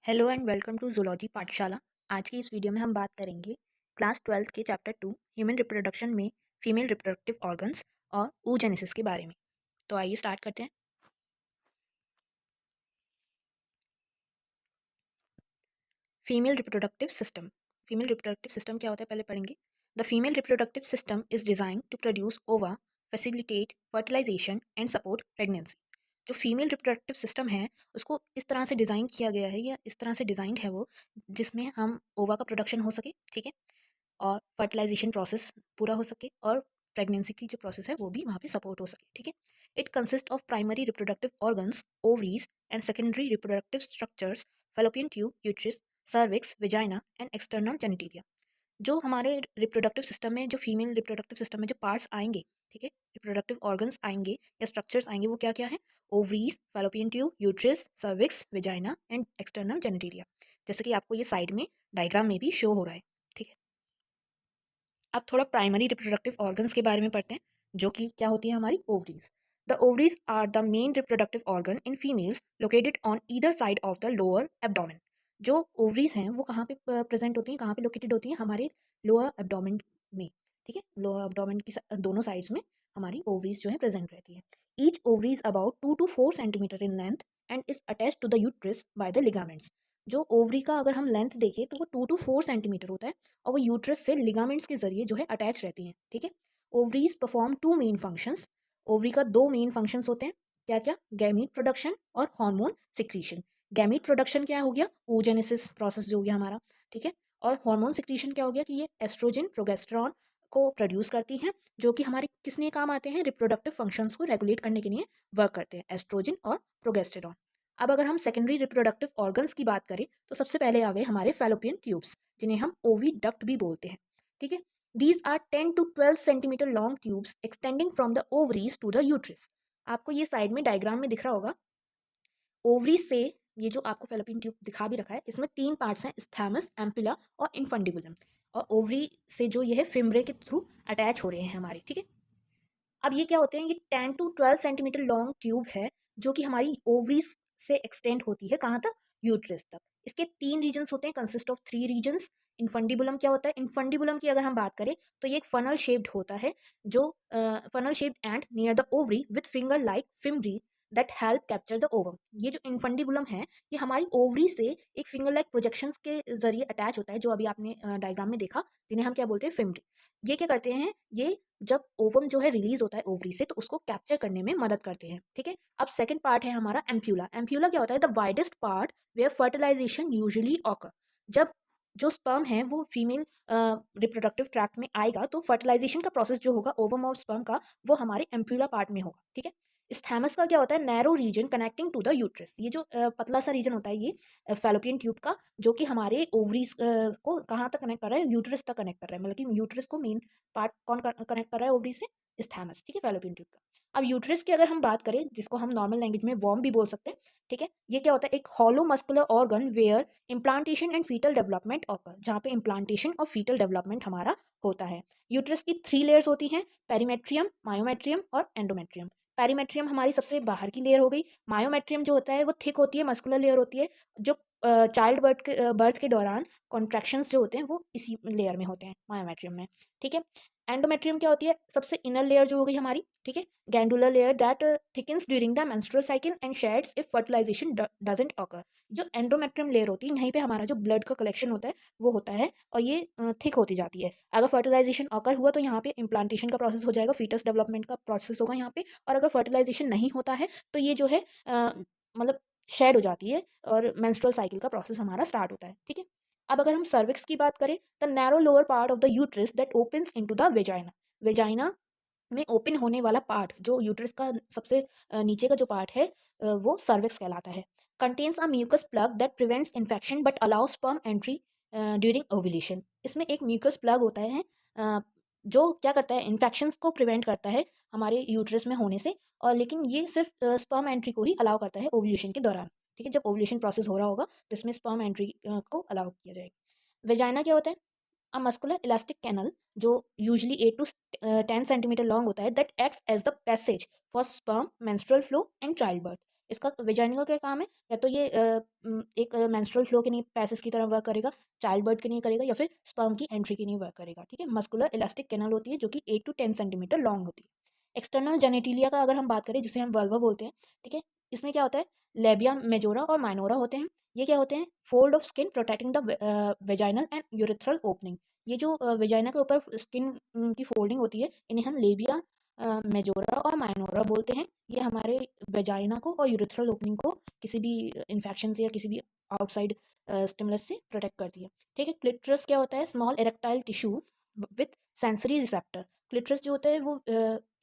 Hello and welcome to zoology Pathshala. आज की इस वीडियो में हम बात करेंगे क्लास 12 के चैप्टर 2 ह्यूमन रिप्रोडक्शन में फीमेल रिप्रोडक्टिव ऑर्गन्स और oogenesis के बारे में। तो आइए स्टार्ट करते हैं। Female reproductive system. Female reproductive system क्या होता है पहले पढ़ेंगे। The female reproductive system is design to produce ova, facilitate fertilization and support pregnancy. जो फीमेल रिप्रोडक्टिव सिस्टम है उसको इस तरह से डिज़ाइन किया गया है या इस तरह से डिज़ाइंड है वो, जिसमें हम ओवा का प्रोडक्शन हो सके, ठीक है, और फर्टिलाइजेशन प्रोसेस पूरा हो सके और प्रेगनेंसी की जो प्रोसेस है वो भी वहाँ पे सपोर्ट हो सके, ठीक है। It consist of primary reproductive organs, ovaries and secondary reproductive structures, fallopian tube, uterus, cervix, vagina and external genitalia. जो हमारे रिप्रोडक्टिव सिस्टम में, जो फीमेल रिप्रोडक्टिव सिस्टम में जो पार्ट्स आएंगे, ठीक है, रिप्रोडक्टिव ऑर्गन्स आएंगे या स्ट्रक्चर्स आएंगे, वो क्या क्या है? Ovaries, fallopian tube, uterus, cervix, vagina and external genitalia. जैसे कि आपको ये साइड में डायग्राम में भी शो हो रहा है, ठीक है। अब थोड़ा प्राइमरी रिप्रोडक्टिव ऑर्गन्स के बारे में पढ़ते हैं, जो कि क्या होती है हमारी ovaries. The ovaries are the main reproductive organ in females located on either side of the lower abdomen. जो ओवरीज हैं वो कहाँ पे प्रेजेंट होती हैं, कहाँ पे लोकेटेड होती हैं? हमारे लोअर एब्डोमेन में, ठीक है। लोअर एब्डोमेन की दोनों साइड्स में हमारी ओवरीज जो है प्रेजेंट रहती है। Each ovary is about 2 to 4 centimetre in length and is attach to the uterus by the ligaments. जो ओवरी का अगर हम लेंथ देखें तो वो 2 to 4 सेंटीमीटर होता है और वो यूट्रस से लिगामेंट्स के जरिए जो है अटैच रहती हैं, ठीक है। Ovaries perform two main functions. Ovary का दो मेन फंक्शंस होते हैं, क्या क्या? गैमीट प्रोडक्शन और हार्मोन सिक्रीशन। गैमीट प्रोडक्शन क्या हो गया? oogenesis प्रोसेस जो हो गया हमारा, ठीक है। और हार्मोन सिक्रीशन क्या हो गया कि ये एस्ट्रोजन प्रोगेस्टेरॉन को प्रोड्यूस करती हैं, जो कि हमारे किसने काम आते हैं? रिप्रोडक्टिव फंक्शंस को रेगुलेट करने के लिए वर्क करते हैं, एस्ट्रोजन और प्रोगेस्टेरॉन। अब अगर हम सेकेंडरी रिप्रोडक्टिव ऑर्गन्स की बात करें तो सबसे पहले आ गए हमारे फेलोपियन ट्यूब्स, जिन्हें हम ओविडक्ट भी बोलते हैं, ठीक है। These are 10 to 12 centimetre long tubes extending from the ovaries to the uterus. आपको ये साइड में डायग्राम में दिख रहा होगा। ओवरी से ये जो आपको फेलोपियन ट्यूब दिखा भी रखा है, इसमें तीन पार्ट्स हैं, स्थैमस, एम्पुला और इनफंडिबुलम। और ओवरी से जो ये है फिमरे के थ्रू अटैच हो रहे हैं हमारे, ठीक है। अब ये क्या होते हैं? ये 10 to 12 सेंटीमीटर लॉन्ग ट्यूब है, जो कि हमारी ओवरीज से एक्सटेंड होती है कहाँ तक? यूट्रस तक। इसके तीन रीजन्स होते हैं, कंसिस्ट ऑफ 3 रीजन्स। इनफंडिबुलम क्या होता है? इनफंडिबुलम की अगर हम बात करें तो ये एक फनल शेप्ड होता है, जो funnel shaped and near the ovary with finger like fimbria that help capture the ovum. ये जो इनफंडिबुलम है ये हमारी ओवरी से एक फिंगर लाइक प्रोजेक्शंस के जरिए अटैच होता है, जो अभी आपने डायग्राम में देखा, जिन्हें हम क्या बोलते हैं? फिमरी। ये क्या करते हैं? ये जब ओवम जो है रिलीज होता है ओवरी से तो उसको कैप्चर करने में मदद करते हैं, ठीक है। अब सेकंड पार्ट है हमारा एम्प्यूला। एम्प्यूला क्या होता है? The widest part where fertilization usually occur. जब जो स्पर्म है वो फीमेल रिप्रोडक्टिव ट्रैक्ट में आएगा तो फर्टिलाइजेशन का प्रोसेस जो होगा ओवम और स्पर्म का, वो हमारे एम्प्यूला पार्ट में होगा, ठीक है। स्थैमस का क्या होता है? Narrow region connecting to the uterus. ये जो पतला सा रीजन होता है ये फेलोपियन ट्यूब का, जो कि हमारे ओवरीज को कहाँ तक कनेक्ट कर रहा है? यूट्रस तक कनेक्ट कर रहा है, मतलब कि यूट्रस को मेन पार्ट कौन कनेक्ट कर रहा है ओवरी से? स्थैमस, ठीक है, फेलोपियन ट्यूब का। अब यूट्रस की अगर हम बात करें, जिसको हम नॉर्मल लैंग्वेज में वॉर्म भी बोल सकते हैं, ठीक है। ये क्या होता है? एक hollow muscular organ where implantation and fetal development occur, जहाँ पे इम्प्लांटेशन और फीटल डेवलपमेंट हमारा होता है। यूट्रस की 3 लेयर्स होती हैं, पेरीमेट्रियम, मायोमेट्रियम और एंडोमेट्रियम। पेरीमेट्रियम हमारी सबसे बाहर की लेयर हो गई। मायोमेट्रियम जो होता है वो थिक होती है, मस्कुलर लेयर होती है, जो चाइल्ड बर्थ के दौरान कॉन्ट्रैक्शंस जो होते हैं वो इसी लेयर में होते हैं, मायोमेट्रियम में, ठीक है। एंडोमेट्रियम क्या होती है? सबसे इनर लेयर जो हो गई हमारी, ठीक है, glandular layer that thickens during the menstrual cycle and sheds if fertilization doesn't occur. जो एंडोमेट्रियम लेयर होती है, यहीं पे हमारा जो ब्लड का कलेक्शन होता है वो होता है, और ये थिक होती जाती है। अगर फर्टिलाइजेशन ऑकर हुआ तो यहाँ पे इम्प्लांटेशन का प्रोसेस हो जाएगा, फीटस डेवलपमेंट का प्रोसेस होगा यहाँ पे। और अगर फर्टिलाइजेशन नहीं होता है तो ये जो है मतलब शेड हो जाती है और मेंस्ट्रुअल साइकिल का प्रोसेस हमारा स्टार्ट होता है, ठीक है। अब अगर हम सर्विक्स की बात करें, the narrow lower part of the uterus that opens into the vagina. Vagina में ओपन होने वाला पार्ट, जो यूट्रस का सबसे नीचे का जो पार्ट है, वो सर्विक्स कहलाता है। Contains a mucus plug that prevents infection but allows sperm entry during ovulation. इसमें एक म्यूकस प्लग होता है, जो क्या करता है? इन्फेक्शंस को प्रिवेंट करता है हमारे यूट्रस में होने से, और लेकिन ये सिर्फ स्पर्म एंट्री को ही अलाउ करता है ओव्यूलेशन के दौरान, ठीक है। जब ओव्यूलेशन प्रोसेस हो रहा होगा तो इसमें स्पर्म एंट्री को अलाउ किया जाएगा। वेजाइना क्या होता है? अ मस्कुलर इलास्टिक कैनल, जो यूजुअली 8 to 10 सेंटीमीटर लॉन्ग होता है, that acts as the passage for sperm, menstrual flow and childbirth. इसका वेजाइना का क्या काम है, या तो ये एक मेंस्ट्रुअल फ्लो के लिए पैसेज की तरह वर्क करेगा, चाइल्ड बर्थ के लिए करेगा, या फिर स्पर्म की एंट्री के लिए वर्क करेगा। ठीक है, मस्कुलर इलास्टिक कैनल होती है जो कि 8 to 10 सेंटीमीटर लॉन्ग होती है। एक्सटर्नल जेनेटिलिया का अगर हम बात करें, जिसे हम वल्वा बोलते हैं, ठीक है, इसमें क्या होता है, लेबिया मेजोरा और माइनोरा होते हैं। ये क्या होते हैं, fold of skin protecting the vaginal and urethral opening. ये जो वेजाइना के ऊपर स्किन की फोल्डिंग होती है, इन्हें हम लेबिया मेजोरा और माइनोरा बोलते हैं। ये हमारे वेजाइना को और यूरेथ्रल ओपनिंग को किसी भी इन्फेक्शन से या किसी भी आउटसाइड स्टिमुलस से प्रोटेक्ट करती है। ठीक है, क्लिटरस क्या होता है, small erectile tissue with sensory receptor. Clitoris जो होता है वो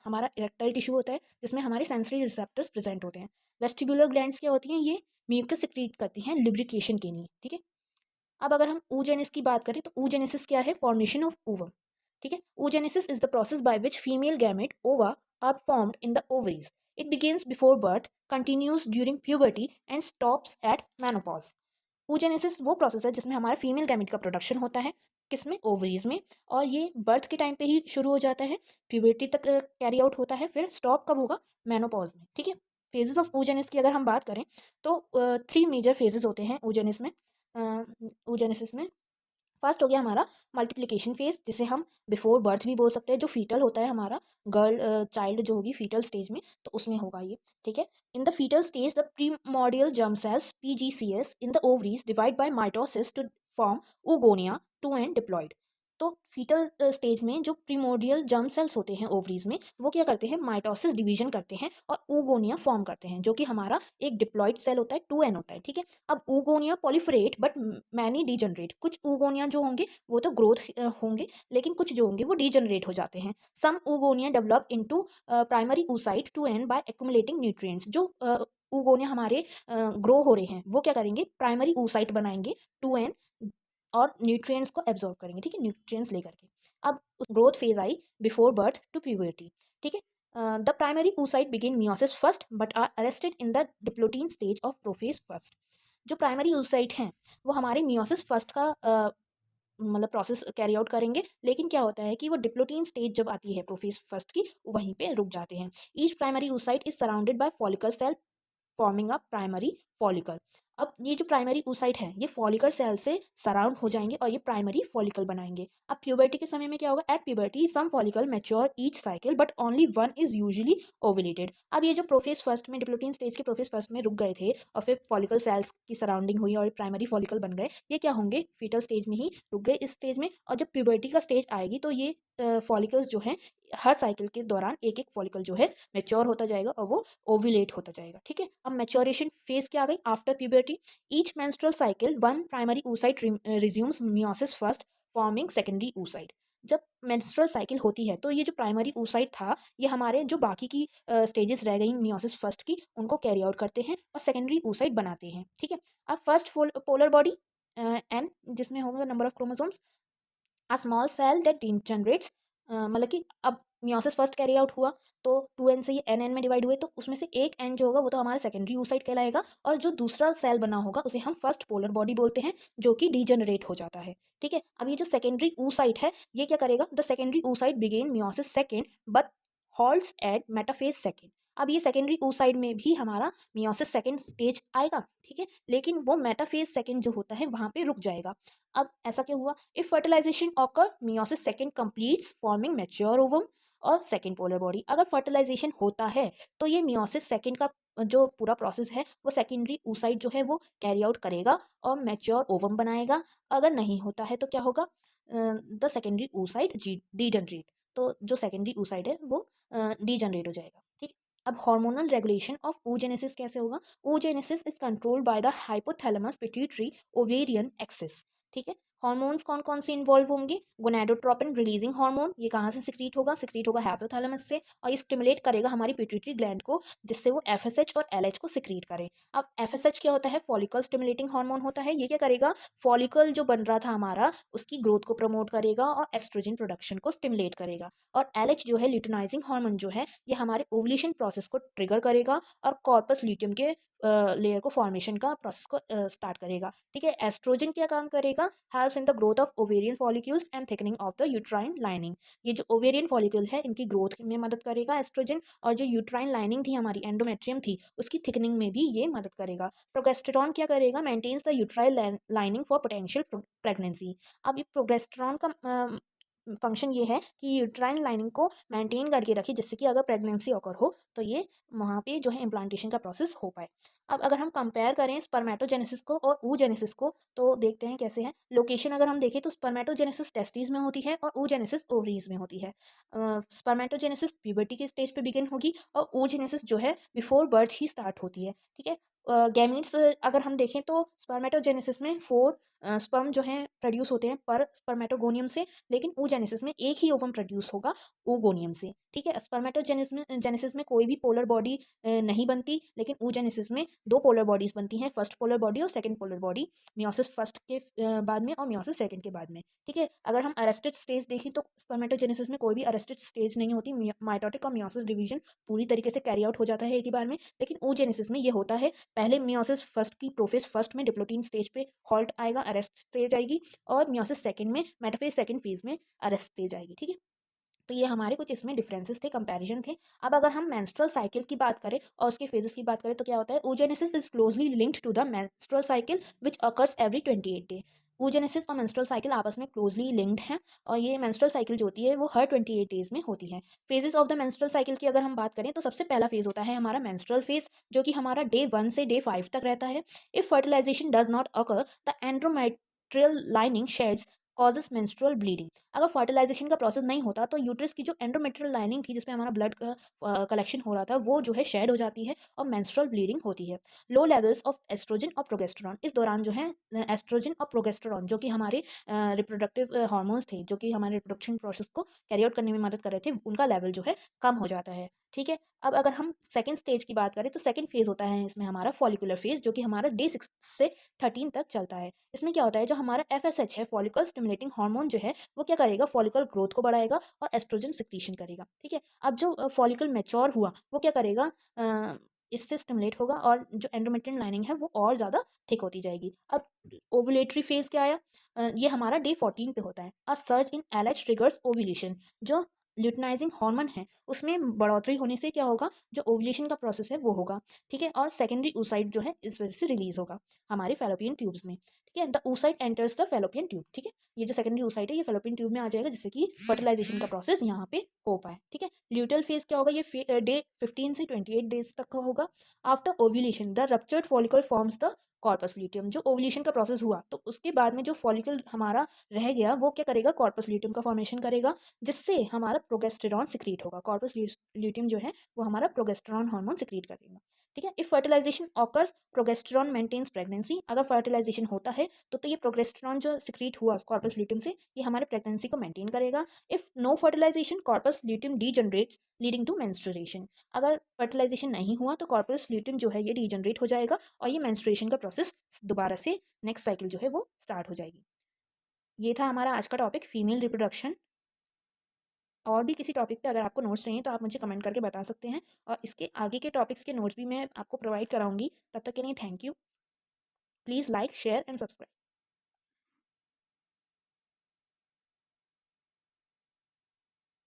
हमारा इरेक्टाइल टिश्यू होता है जिसमें हमारे सेंसरी रिसेप्टर्स प्रेजेंट होते हैं। वेस्टिबुलर ग्लैंड्स क्या होती हैं, ये म्यूकस सिक्रीट करती हैं लिब्रिकेशन के लिए। ठीक है, अब अगर हम oogenesis की बात करें तो oogenesis क्या है, फॉर्मेशन ऑफ ओवम। ठीक है, oogenesis is the process by which female gamete ova are formed in the ovaries. It begins before birth, continues during puberty and stops at menopause. oogenesis वो process है जिसमें हमारे female gamete का production होता है, किसमें, ओवरीज में, और ये बर्थ के टाइम पे ही शुरू हो जाता है, प्यूबर्टी तक कैरी आउट होता है, फिर स्टॉप कब होगा, मेनोपॉज में। ठीक है, फेजेस ऑफ oogenesis की अगर हम बात करें तो 3 मेजर फेजेस होते हैं oogenesis में। oogenesis में फर्स्ट हो गया हमारा मल्टीप्लिकेशन फेज, जिसे हम बिफोर बर्थ भी बोल सकते हैं, जो फीटल होता है हमारा, गर्ल चाइल्ड जो होगी फीटल स्टेज में, तो उसमें होगा ये। ठीक है, in the foetal stage the primordial germ cells PGCs in the ovaries divide by mitosis to form oogonia two and diploid. तो फीटल स्टेज में जो प्रीमोर्डियल जर्म सेल्स होते हैं ओवरीज में, वो क्या करते हैं, माइटोसिस डिवीजन करते हैं और oogonia फॉर्म करते हैं, जो कि हमारा एक डिप्लॉइड सेल होता है, 2n होता है। ठीक है, अब oogonia proliferate but many degenerate. कुछ oogonia जो होंगे वो तो ग्रोथ होंगे, लेकिन कुछ जो होंगे वो डीजनरेट हो जाते हैं। Some oogonia develop into primary oocyte two n by accumulating nutrients. जो oogonia हमारे ग्रो हो रहे हैं वो क्या करेंगे, प्राइमरी oocyte बनाएंगे, 2n, और न्यूट्रिएंट्स को एब्जॉर्ब करेंगे। ठीक है, न्यूट्रिएंट्स लेकर के। अब growth phase I before birth to puberty. ठीक है, the primary oocyte begin meiosis first but are arrested in the diplotene stage of prophase first. जो प्राइमरी oocyte हैं वो हमारे मियोसिस फर्स्ट का मतलब प्रोसेस कैरी आउट करेंगे, लेकिन क्या होता है कि वो डिप्लोटीन स्टेज जब आती है प्रोफेज फर्स्ट की, वहीं पे रुक जाते हैं। Each primary oocyte is surrounded by follicle cell forming a primary follicle. अब ये जो प्राइमरी oocyte है ये फॉलिकल सेल से सराउंड हो जाएंगे और ये प्राइमरी फॉलिकल बनाएंगे। अब प्यूबर्टी के समय में क्या होगा, at puberty some follicle mature each cycle but only one is usually ovulated. अब ये जो प्रोफेज फर्स्ट में, डिप्लोटीन स्टेज के प्रोफेज फर्स्ट में रुक गए थे और फिर फॉलिकल सेल्स की सराउंडिंग हुई और प्राइमरी फॉलिकल बन गए, ये क्या होंगे, फीटल स्टेज में ही रुक गए इस स्टेज में। और जब प्यूबर्टी का स्टेज आएगी तो ये फॉलिकल्स जो हैं हर साइकिल के दौरान एक एक फॉलिकल जो है मैच्योर होता जाएगा और वो ओव्यूलेट होता जाएगा। ठीक है, अब मैच्योरेशन फेज क्या आ गई, after puberty each menstrual cycle one primary oocyte resumes meiosis first forming secondary oocyte। जब मेंस्ट्रुअल साइकिल होती है तो ये जो प्राइमरी oocyte था ये हमारे जो बाकी की स्टेजेस रह गई मियोसिस फर्स्ट की, उनको कैरी आउट करते हैं और सेकेंडरी oocyte बनाते हैं। ठीक है, अब फर्स्ट पोलर बॉडी एन, जिसमें होंगे number of chromosomes, a small cell that generates, मतलब कि अब मियोसिस फर्स्ट कैरी आउट हुआ तो 2n से ये एन में डिवाइड हुए, तो उसमें से एक n जो होगा वो तो हमारा सेकेंडरी oocyte कहलाएगा, और जो दूसरा सेल बना होगा उसे हम फर्स्ट पोलर बॉडी बोलते हैं, जो कि डीजनरेट हो जाता है। ठीक है, अब ये जो सेकेंडरी oocyte है ये क्या करेगा, the secondary oocyte begin meiosis second but halts at metaphase second. अब ये सेकेंडरी oocyte में भी हमारा मियोसिस सेकेंड स्टेज आएगा। ठीक है, लेकिन वो मेटाफेज सेकेंड जो होता है वहाँ पे रुक जाएगा। अब ऐसा क्या हुआ, if fertilization occur meiosis second completes forming mature ovum और सेकेंड पोलर बॉडी। अगर फर्टिलाइजेशन होता है तो ये मियोसिस सेकेंड का जो पूरा प्रोसेस है वो सेकेंडरी oocyte जो है वो कैरी आउट करेगा और मैच्योर ओवम बनाएगा। अगर नहीं होता है तो क्या होगा, द सेकेंडरी oocyte डीजनरेट। तो जो सेकेंडरी oocyte है वो डीजनरेट हो जाएगा। ठीक, अब हार्मोनल रेगुलेशन ऑफ oogenesis कैसे होगा, oogenesis is controlled by the hypothalamus pituitary ovarian axis. ठीक है, हार्मोन्स कौन कौन से इन्वॉल्व होंगे, गोनाडोट्रोपिन रिलीजिंग हार्मोन, ये कहाँ से सिक्रीट होगा, सिक्रीट होगा हाइपोथैलेमस से, और ये स्टिमुलेट करेगा हमारी पिट्यूटरी ग्लैंड को, जिससे वो एफएसएच और एलएच को सिक्रीट करे। अब एफएसएच क्या होता है, फॉलिकल स्टिमुलेटिंग हार्मोन होता है, ये क्या करेगा, फॉलिकल जो बन रहा था हमारा उसकी ग्रोथ को प्रमोट करेगा और एस्ट्रोजन प्रोडक्शन को स्टिमुलेट करेगा। और एलएच जो है ल्यूटिनाइजिंग हार्मोन जो है ये हमारे ओवुलेशन प्रोसेस को ट्रिगर करेगा और कॉर्पस ल्यूटियम के लेयर को फॉर्मेशन का प्रोसेस को स्टार्ट करेगा। ठीक है, एस्ट्रोजन क्या काम करेगा, help helps in the growth of ovarian follicles and thickening of the uterine lining. ये जो ओवेरियन फॉलिक्यूल है इनकी ग्रोथ में मदद करेगा एस्ट्रोजन, और जो यूट्राइन लाइनिंग थी हमारी एंडोमेट्रियम थी उसकी थिकनिंग में भी ये मदद करेगा। प्रोगेस्टेरॉन क्या करेगा, maintains the uterine lining for potential pregnancy. अब ये प्रोगेस्टेरॉन का फंक्शन ये है कि यूट्राइन लाइनिंग को मेंटेन करके रखे, जिससे कि अगर प्रेगनेंसी ऑकर हो तो ये वहाँ पे जो है इम्प्लांटेशन का प्रोसेस हो पाए। अब अगर हम कंपेयर करें स्पर्मेटोजेनेसिस को और oogenesis को तो देखते हैं कैसे है। लोकेशन अगर हम देखें तो स्पर्मेटोजेनेसिस टेस्टिस में होती है और oogenesis ओवरीज में होती है। स्पर्मेटोजेनेसिस प्यूबर्टी के स्टेज पे बिगिन होगी और oogenesis जो है बिफोर बर्थ ही स्टार्ट होती है। ठीक है, गैमीट्स अगर हम देखें तो स्पर्मेटोजेनेसिस में 4 स्पर्म जो हैं प्रोड्यूस होते हैं पर स्पर्मेटोगोनियम से, लेकिन oogenesis में एक ही ओवम प्रोड्यूस होगा ooगोनियम से। ठीक है, जेनेसिस में कोई भी पोलर बॉडी नहीं बनती, लेकिन oogenesis में 2 पोलर बॉडीज बनती हैं, फर्स्ट पोलर बॉडी और second polar body, meiosis first के बाद में और मियोसिस सेकंड के बाद में। ठीक है, अगर हम अरेस्टेड स्टेज देखें तो स्पर्मेटोजेनेसिस में कोई भी अरेस्टेड स्टेज नहीं होती, माइटोटिक और मियोसिस डिवीजन पूरी तरीके से कैरी आउट हो जाता है एक ही बार में। लेकिन oogenesis में ये होता है, पहले मियोसिस फर्स्ट की प्रोफेज फर्स्ट में डिप्लोटीन स्टेज पे हॉल्ट आएगा, अरेस्ट स्टेज आएगी, और मियोसिस सेकंड में मेटाफेज सेकंड फेज में अरेस्ट स्टेज आएगी। ठीक है, तो ये हमारे कुछ इसमें डिफरेंसेस थे, कंपैरिजन थे। अब अगर हम मेंस्ट्रुअल साइकिल की बात करें और उसके फेजेस की बात करें तो क्या होता है, oogenesis is closely linked to the menstrual cycle which occurs every 28 day. oogenesis और मेंस्ट्रुअल साइकिल आपस में क्लोजली लिंक्ड हैं, और ये मेंस्ट्रुअल साइकिल जो होती है वो हर 28 डेज में होती है। Phases of the menstrual cycle की अगर हम बात करें तो सबसे पहला फेज होता है हमारा मेंस्ट्रुअल फेज, जो कि हमारा डे 1 से डे 5 तक रहता है। If fertilization does not occur, the endometrial lining sheds causes menstrual bleeding. अगर फर्टिलाइजेशन का प्रोसेस नहीं होता तो यूट्रस की जो एंडोमेट्रियल लाइनिंग थी जिसमें हमारा ब्लड का कलेक्शन हो रहा था वो जो है शेड हो जाती है और मेंस्ट्रुअल ब्लीडिंग होती है। लो लेवल्स ऑफ एस्ट्रोजन और प्रोगेस्टेरॉन, इस दौरान जो है एस्ट्रोजन और प्रोगेस्टेरॉन जो कि हमारे रिप्रोडक्टिव हार्मोन्स थे, जो कि हमारे रिप्रोडक्शन प्रोसेस को कैरी आउट करने में मदद कर रहे थे, उनका लेवल जो है कम हो जाता है। ठीक है, अब अगर हम सेकंड स्टेज की बात करें तो सेकंड फेज होता है इसमें हमारा फॉलिकुलर फेज, जो कि हमारा डे 6 से 13 तक चलता है। इसमें क्या होता है, जो हमारा FSH है, फॉलिकल स्टिमुलेटिंग हार्मोन जो है वो क्या करेगा, फॉलिकल ग्रोथ को बढ़ाएगा और एस्ट्रोजन सिक्रीशन करेगा। ठीक है, अब जो फॉलिकल मैच्योर हुआ वो क्या करेगा, इससे स्टिमुलेट होगा और जो एंडोमेट्रियन लाइनिंग है वो और ज़्यादा थिक होती जाएगी। अब ओवुलेटरी फेज क्या आया, ये हमारा डे 14 पे होता है। A surge in LH triggers ovulation, जो ल्यूटिनाइजिंग हार्मोन है उसमें बढ़ोतरी होने से क्या होगा, जो ओवुलेशन का प्रोसेस है वो होगा। ठीक है, और सेकेंडरी oocyte जो है इस वजह से रिलीज होगा हमारे फैलोपियन ट्यूब्स में। ठीक है, the oocyte enters the fallopian tube. ठीक है, ये जो सेकेंडरी oocyte है ये फैलोपियन ट्यूब में आ जाएगा, जिससे कि फर्टिलाइजेशन का प्रोसेस यहाँ पे हो पाए। ठीक है, ल्यूटल फेज क्या होगा, ये डे 15 से 28 डेज तक का होगा। After ovulation the ruptured follicle forms the corpus luteum. जो ओव्यूलेशन का प्रोसेस हुआ तो उसके बाद में जो फॉलिकल हमारा रह गया वो क्या करेगा, कॉर्पस ल्यूटियम का फॉर्मेशन करेगा, जिससे हमारा प्रोगेस्टेरॉन सिक्रीट होगा। कॉर्पस ल्यूटियम जो है वो हमारा प्रोगेस्टेरॉन हार्मोन सिक्रीट करेगा। ठीक है, if fertilization occurs progesterone maintains pregnancy. अगर फर्टिलाइजेशन होता है तो ये प्रोगेस्टेरॉन जो सिक्रीट हुआ कॉर्पस ल्यूटियम से ये हमारे प्रेगनेंसी को मेंटेन करेगा। If no fertilization corpus luteum degenerates leading to menstruation. अगर फर्टिलाइजेशन नहीं हुआ तो कॉर्पस ल्यूटियम जो है ये डीजनरेट हो जाएगा और ये मेंस्ट्रुएशन का प्रोसेस दोबारा से नेक्स्ट साइकिल जो है वो स्टार्ट हो जाएगी। ये था हमारा आज का टॉपिक फीमेल रिप्रोडक्शन। और भी किसी टॉपिक पे अगर आपको नोट्स चाहिए तो आप मुझे कमेंट करके बता सकते हैं, और इसके आगे के टॉपिक्स के नोट्स भी मैं आपको प्रोवाइड कराऊंगी। तब तक के लिए thank you. Please like share and subscribe.